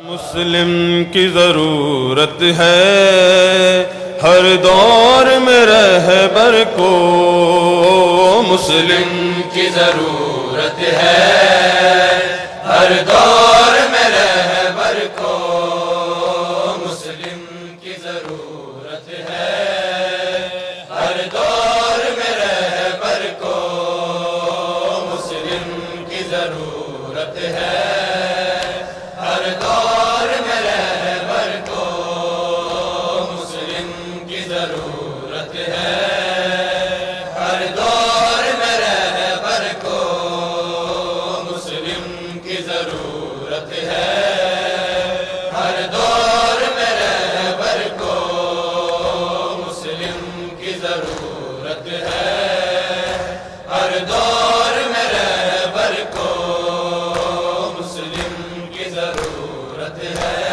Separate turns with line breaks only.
مسلم کی ضرورت ہے ہر دور میں رہبر کو، مسلم کی ضرورت ہے ہر دور میں رہبر کو، مسلم کی ضرورت ہے ہر دور میں رہبر کو، مسلم کی ضرورت ہے ہر دور میں رہبر کو، مسلم کی ضرورت ہے ہر دور میں رہبر کو، مسلم کی ضرورت ہے ہر دور میں رہبر کو، مسلم کی ضرورت ہے ہر دور میں رہبر کو، مسلم کی ضرورت ہے۔